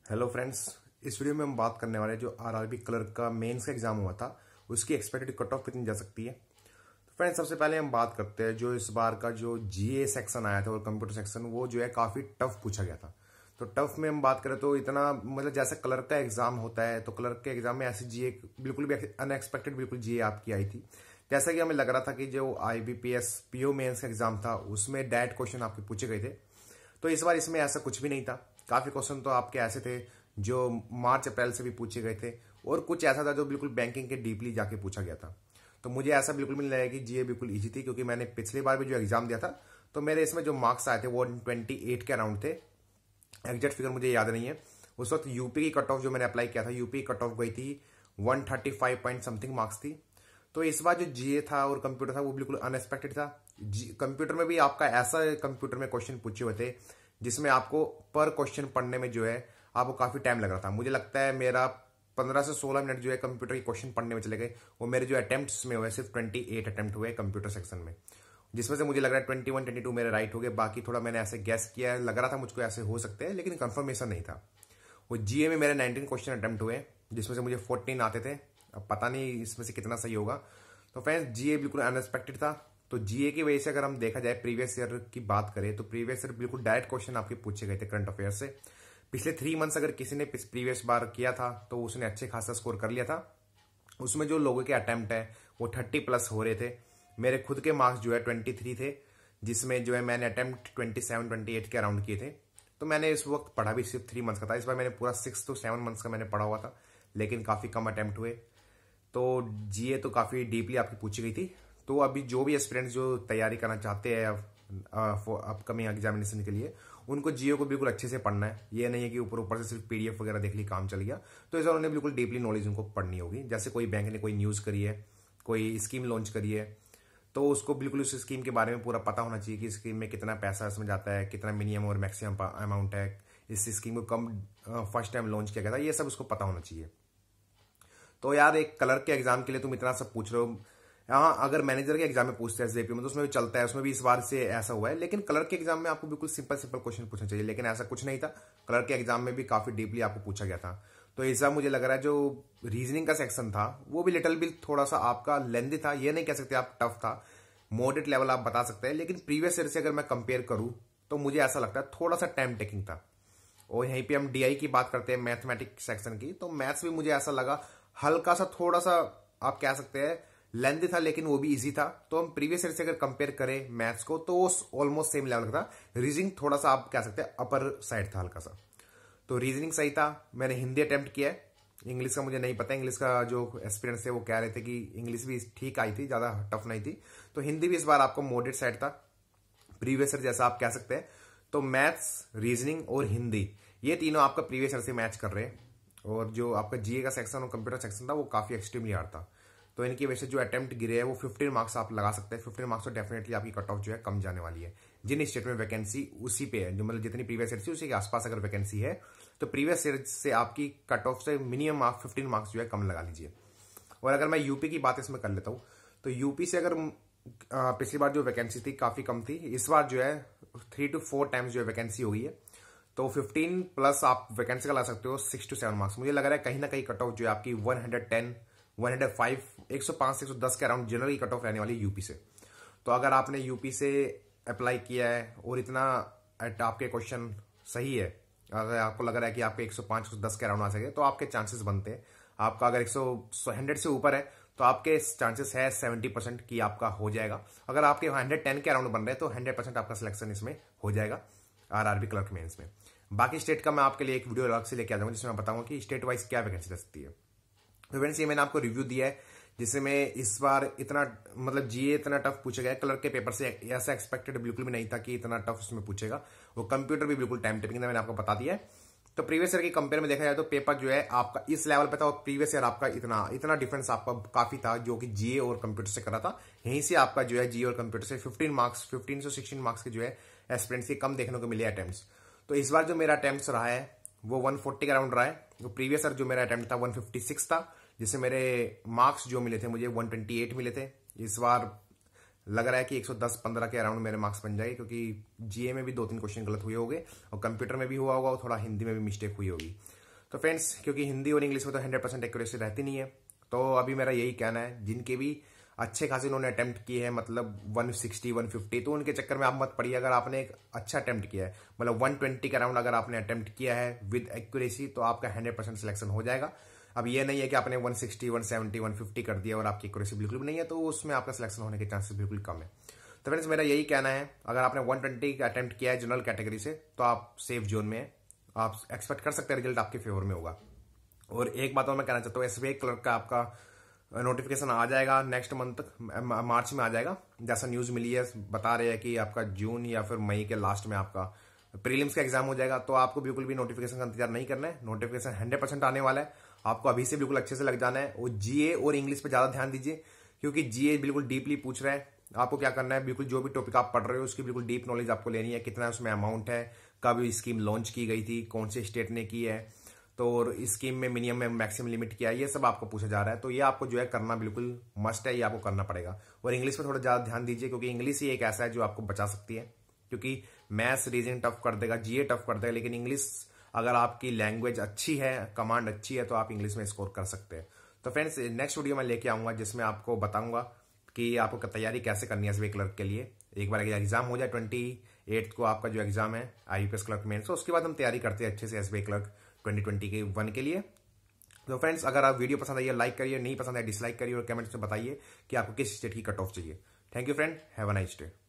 Hello friends. इस video में हम बात करने वाले हैं जो आरआरबी क्लर्क का मेंस का एग्जाम हुआ था उसकी एक्सपेक्टेड कट ऑफ कितनी जा सकती है। तो फ्रेंड्स सबसे पहले हम बात करते हैं जो इस बार का जो जीए सेक्शन आया था और कंप्यूटर सेक्शन वो जो है काफी टफ पूछा गया था। तो टफ में हम बात करें तो इतना मतलब जैसे क्लर्क का एग्जाम होता है तो क्लर्क के एग्जाम में ऐसी जीए बिल्कुल भी अनएक्सपेक्टेड बिल्कुल जीए आपकी आई थी। जैसा कि हमें लग रहा था कि जो आईबीपीएस पीओ मेंस का एग्जाम था उसमें डायरेक्ट क्वेश्चन आपके पूछे गए थे। तो इस बार इसमें ऐसा कुछ भी नहीं था। काफी क्वेश्चन तो आपके ऐसे थे जो मार्च अप्रैल से भी पूछे गए थे और कुछ ऐसा था जो बिल्कुल बैंकिंग के डीपली जाके पूछा गया था। तो मुझे ऐसा बिल्कुल भी नहीं लगा कि जीए बिल्कुल इजी थी, क्योंकि मैंने पिछली बार भी जो एग्जाम दिया था तो मेरे इसमें जो मार्क्स आए थे वो 28 के अराउंड थे। एग्जैक्ट फिगर मुझे याद नहीं है। उस वक्त यूपी की कट ऑफ जो मैंने अप्लाई किया था यूपी की कट ऑफ गई थी 135 पॉइंट समथिंग मार्क्स थी। तो इस बार जो जीए था और कंप्यूटर था वो बिल्कुल अनएक्सपेक्टेड था। कंप्यूटर में भी आपका ऐसा कंप्यूटर में क्वेश्चन पूछे हुए थे जिसमें आपको पर क्वेश्चन पढ़ने में जो है आपको काफी टाइम लग रहा था। मुझे लगता है मेरा 15 से 16 मिनट जो है कंप्यूटर के क्वेश्चन पढ़ने में चले गए। वो मेरे जो अटेम्प्ट्स में हुए सिर्फ 28 अटेम्प्ट हुए कंप्यूटर सेक्शन में, जिसमें से मुझे लग रहा है 21 22 मेरे राइट हो गए। बाकी थोड़ा मैंने ऐसे गैस किया, लग रहा था मुझको ऐसे हो सकते हैं लेकिन कंफर्मेशन नहीं था। वो जीए में मेरे 19 क्वेश्चन अटेम्प्ट हुए जिसमें से मुझे 14 आते थे। अब पता नहीं इसमें से कितना सही होगा। तो फ्रेंड्स जीए बिल्कुल अनएक्सपेक्टेड था। तो जीए की वजह से अगर हम देखा जाए प्रीवियस ईयर की बात करें तो प्रीवियस ईयर बिल्कुल डायरेक्ट क्वेश्चन आपके पूछे गए थे करंट अफेयर से। पिछले 3 मंथ्स अगर किसी ने प्रीवियस बार किया था तो उसने अच्छे खासा स्कोर कर लिया था। उसमें जो लोगों के अटेम्प्ट है वो 30+ हो रहे थे। मेरे खुद के मार्क्स जो है 23 थे, जिसमें जो है मैंने अटेम्प्ट 27 28 के अराउंड किए थे। तो मैंने इस वक्त पढ़ा भी सिर्फ 3 मंथ्स का था। इस बार मैंने पूरा 6 to 7 मंथ्स का मैंने पढ़ा हुआ था, लेकिन काफी कम अटेम्प्ट हुए। तो जीए तो काफी डीपली आपकी पूछी गई थी। तो अभी जो भी एस्पिरेंट्स जो तैयारी करना चाहते हैं अपकमिंग एग्जामिनेशन के लिए, उनको जीओ को बिल्कुल अच्छे से पढ़ना है। ये नहीं है कि ऊपर ऊपर से सिर्फ पीडीएफ वगैरह देख ली काम चल गया। तो इस बार उन्हें बिल्कुल डीपली नॉलेज उनको पढ़नी होगी। जैसे कोई बैंक ने कोई न्यूज करी है, कोई स्कीम लॉन्च करी है, तो उसको बिल्कुल उस स्कीम के बारे में पूरा पता होना चाहिए कि स्कीम में कितना पैसा इसमें जाता है, कितना मिनिमम और मैक्सिमम अमाउंट है, इस स्कीम को कम फर्स्ट टाइम लॉन्च किया गया था, ये सब उसको पता होना चाहिए। तो यार एक क्लर्क के एग्जाम के लिए तुम इतना सब पूछ रहे हो। हाँ, अगर मैनेजर के एग्जाम में पूछते हैं एसजेपी में तो उसमें भी चलता है, उसमें भी इस बार से ऐसा हुआ है। लेकिन क्लर्क के एग्जाम में आपको बिल्कुल सिंपल सिंपल क्वेश्चन पूछना चाहिए, लेकिन ऐसा कुछ नहीं था। क्लर्क के एग्जाम में भी काफी डीपली आपको पूछा गया था। तो इस बार मुझे लग रहा है जो रीजनिंग का सेक्शन था वो भी लिटिल बिट थोड़ा सा आपका लेंदी था। ये नहीं कह सकते आप टफ था, मॉडरेट लेवल आप बता सकते हैं। लेकिन प्रीवियस ईयर से अगर मैं कंपेयर करूं तो मुझे ऐसा लगता है थोड़ा सा टाइम टेकिंग था। और यहीं पे हम डीआई की बात करते हैं मैथमेटिक्स सेक्शन की, तो मैथ्स भी मुझे ऐसा लगा हल्का सा थोड़ा सा आप कह सकते हैं लेंथी था, लेकिन वो भी इजी था। तो हम प्रीवियस ईयर से अगर कंपेयर करें मैथ्स को तो ऑलमोस्ट सेम लेवल का था। रीजनिंग थोड़ा सा आप कह सकते हैं अपर साइड था हल्का सा। तो रीजनिंग सही था। मैंने हिंदी अटेम्प्ट किया है, इंग्लिश का मुझे नहीं पता। इंग्लिश का जो एक्सपीरियंस है वो कह रहे थे कि इंग्लिश भी ठीक आई थी, ज्यादा टफ नहीं थी। तो हिंदी भी इस बार आपको मॉडरेट साइड था, प्रीवियस ईयर जैसा आप कह सकते हैं। तो मैथ्स, रीजनिंग और हिंदी ये तीनों आपका प्रीवियस ईयर से मैच कर रहे हैं। और जो आपका जीए का सेक्शन और कंप्यूटर सेक्शन था वो काफी एक्सट्रीमली हार्ड था। तो इनकी वजह से जो अटेम्प्ट गिरे हैं वो 15 मार्क्स आप लगा सकते हैं। 15 मार्क्स तो डेफिनेटली आपकी कट ऑफ जो है कम जाने वाली है। जिन स्टेट में वैकेंसी उसी पे है, जो मतलब जितनी प्रीवियस ईयर थी उसी के आसपास अगर वैकेंसी है तो प्रीवियस ईयर से आपकी कट ऑफ से मिनिमम आप 15 मार्क्स जो है कम लगा लीजिए। और अगर मैं यूपी की बात इसमें कर लेता हूँ तो यूपी से अगर पिछली बार जो वैकेंसी थी काफी कम थी, इस बार जो है 3 to 4 टाइम्स जो है वैकेंसी हो गई है। तो 15+ आप वैकेंसी का ला सकते हो 6 to 7 मार्क्स। मुझे लग रहा है कहीं ना कहीं कट ऑफ जो है आपकी 110 105 105 से 110 के अराउंड जनरल कट ऑफ रहने वाली है यूपी से। तो अगर आपने यूपी से अप्लाई किया है और इतना आपके क्वेश्चन सही है, अगर आपको लग रहा है कि आपके 105 110 के अराउंड आ सके तो आपके चांसेस बनते हैं। आपका अगर 100 से ऊपर है तो आपके चांसेस है 70% कि आपका हो जाएगा। अगर आपके 110 के अराउंड बन रहे हैं तो 100% आपका सिलेक्शन इसमें हो जाएगा आरआरबी क्लर्क मेंस में। बाकी स्टेट का मैं आपके लिए एक वीडियो अलग से लेके आ जाऊंगा जिसमें मैं बताऊंगा कि स्टेट वाइज क्या वैकेंसी रह सकती है। तो फ्रेंड्स ये मैंने आपको रिव्यू दिया है जिसमें इस बार इतना मतलब जीए इतना टफ पूछा गया है। क्लर्क के पेपर से ऐसा एक्सपेक्टेड बिल्कुल भी नहीं था कि इतना टफ उसमें पूछेगा। वो कंप्यूटर भी बिल्कुल टाइम टेकिंग था, मैंने आपको बता दिया है। तो प्रीवियस ईयर की कंपेयर में देखा जाए तो पेपर जो है आपका इस लेवल पे था और प्रीवियस ईयर आपका इतना इतना डिफरेंस आपका काफी था जो कि जीए और कंप्यूटर से करा था। यहीं से आपका जो है जीए और कंप्यूटर से 15 से 16 मार्क्स के जो है एस्पिरेंट्स के कम देखने को मिले अटेम्प्ट्स। तो इस बार जो मेरा अटेम्प्ट्स रहा है वो 140 के अराउंड रहा है। तो प्रीवियस ईयर जो मेरा अटेम्प्ट था 156 था, जिससे मेरे मार्क्स जो मिले थे मुझे 128 मिले थे। इस बार लग रहा है कि 110-15 के अराउंड मेरे मार्क्स बन जाएंगे, क्योंकि जीए में भी 2-3 क्वेश्चन गलत हुए होंगे और कंप्यूटर में भी हुआ होगा और थोड़ा हिंदी में भी मिस्टेक हुई होगी। तो फ्रेंड्स, क्योंकि हिंदी और इंग्लिश में तो 100% एक्यूरेसी रहती नहीं है, तो अभी मेरा यही कहना है, जिनके भी अच्छे खासे उन्होंने अटेम्प्ट किए हैं, मतलब 160, 150, तो उनके चक्कर में आप मत पड़िए। अगर आपने एक अच्छा अटेम्प्ट किया है, मतलब 120 के अराउंड अगर आपने अटेम्प्ट किया है विद एक्यूरेसी, तो आपका 100% सिलेक्शन हो जाएगा। अब ये नहीं है कि आपने 160, 170, 150 कर दिया और आपकी एक्यूरेसी बिल्कुल भी नहीं है, तो उसमें आपका सिलेक्शन होने के चांसेस बिल्कुल कम है। तो फ्रेंड्स, मेरा यही कहना है, अगर आपने 120 का अटेम्प्ट किया है जनरल कैटेगरी से, तो आप सेफ जोन में, आप एक्सपेक्ट कर सकते हैं रिजल्ट आपके फेवर में होगा। और एक बात और मैं कहना चाहता हूँ, एसबीआई क्लर्क का आपका नोटिफिकेशन आ जाएगा नेक्स्ट मंथ, मार्च में आ जाएगा, जैसा न्यूज मिली है। बता रहे हैं कि आपका जून या फिर मई के लास्ट में आपका प्रीलिम्स का एग्जाम हो जाएगा। तो आपको बिल्कुल भी नोटिफिकेशन का इंतजार नहीं करना है, नोटिफिकेशन 100% आने वाला है। आपको अभी से बिल्कुल अच्छे से लग जाना है और जीए और इंग्लिश पे ज्यादा ध्यान दीजिए, क्योंकि जीए बिल्कुल डीपली पूछ रहा है। आपको क्या करना है, बिल्कुल जो भी टॉपिक आप पढ़ रहे हो उसकी बिल्कुल डीप नॉलेज आपको लेनी है, कितना उसमें अमाउंट है, कब स्कीम लॉन्च की गई थी, कौन से स्टेट ने की है, तो स्कीम में मिनिमम में मैक्सिमम लिमिट क्या है, ये सब आपको पूछा जा रहा है। तो ये आपको जो है करना बिल्कुल मस्ट है, ये आपको करना पड़ेगा। और इंग्लिश पे थोड़ा ज्यादा ध्यान दीजिए, क्योंकि इंग्लिश ही एक ऐसा है जो आपको बचा सकती है, क्योंकि मैथ्स रीजनिंग टफ कर देगा, जीए टफ कर देगा, लेकिन इंग्लिश अगर आपकी लैंग्वेज अच्छी है, कमांड अच्छी है, तो आप इंग्लिश में स्कोर कर सकते हैं। तो फ्रेंड्स, नेक्स्ट वीडियो मैं लेके आऊंगा जिसमें आपको बताऊंगा कि आपको तैयारी कैसे करनी है एसबीआई क्लर्क के लिए। एक बार एग्जाम हो जाए 28 को आपका जो एग्जाम है आईपीएस क्लर्क मेंस, उसके बाद हम तैयारी करते हैं अच्छे से एसबीआई क्लर्क 2021 के लिए। तो फ्रेंड्स, अगर आप वीडियो पसंद आई है लाइक करिए, नहीं पसंद है डिसलाइक करिए और कमेंट्स में बताइए कि आपको किस स्टेट की कट ऑफ चाहिए। Thank you friend, have a nice day.